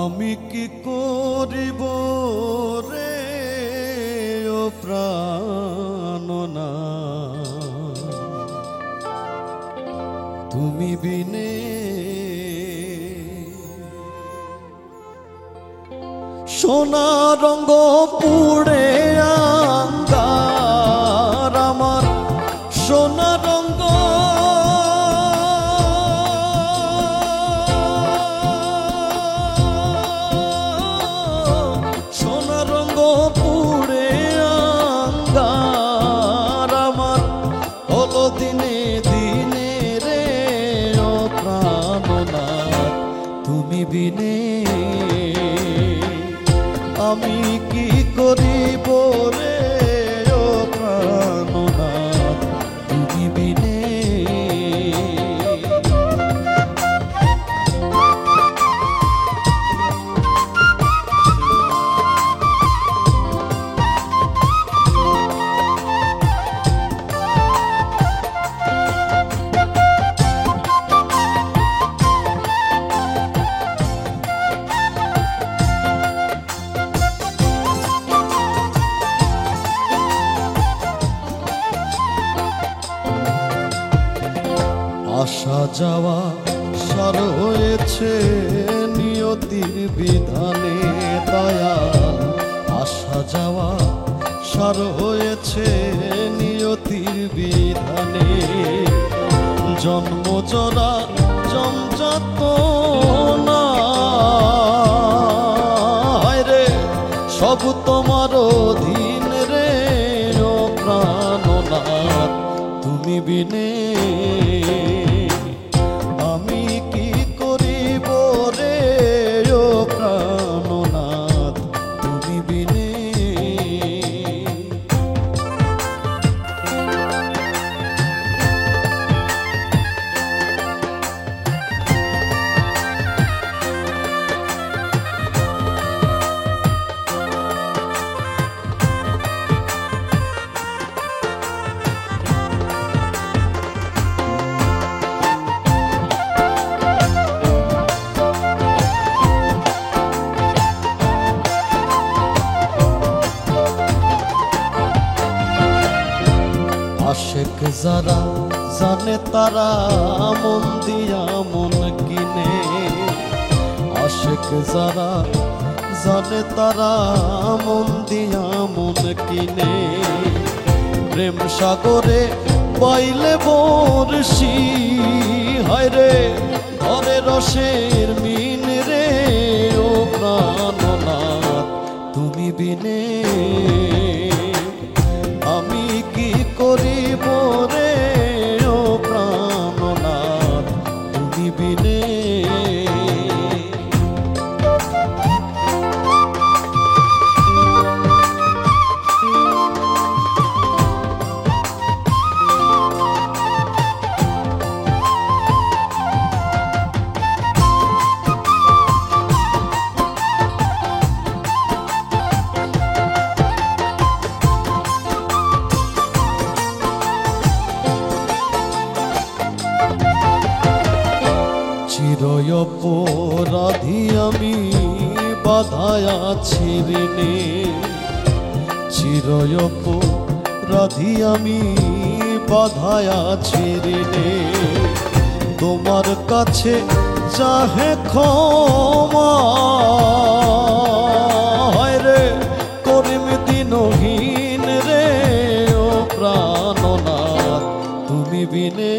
আমি কি করিব রে ও প্রাণনা, তুমি বিনে সোনা রঙ্গ পুড়ে আঙ্গার আমার সোনা রঙ্গ সোনা রঙ্গ পুড়ে আঙ্গার আমার হলো দিনে দিনে রে ও প্রাণনা, তুমি বিনে আমি কি করিব রে ও প্রাণনা, তুমি বিনে আসা যাওয়া সার হয়েছে নিয়তির বিধানে দয়াল, আসা যাওয়া সার হয়েছে নিয়তির বিধানে, জন্ম জরা জমজাত না রে সব তোমার অধীন রে ও প্রাণনাথ, তুমি বিনে আমি কি করিব রে ও প্রাণনাথ, তুমি বিনে আশেক যারা জানে তারা মন দিয়া মন কিনে, আশেক যারা জানে তারা মন দিয়া মন কিনে, প্রেম সাগরে পাইলে বর্ষি হায় রে ঘরে রসের মিন রে ও প্রাণনাথ, তুমি বিনে আমি কি করিব রে ও প্রাণনাথ, তুমি বিনে চিরয় অপরাধী আমি বাধায় আছি ঋণে, চিরয় অপরাধী আমি বাধায় আছি ঋণে, তোমার কাছে চাহে ক্ষমা হয় রে করিম দিনহীন রে ও প্রাণনাথ, তুমি বিনে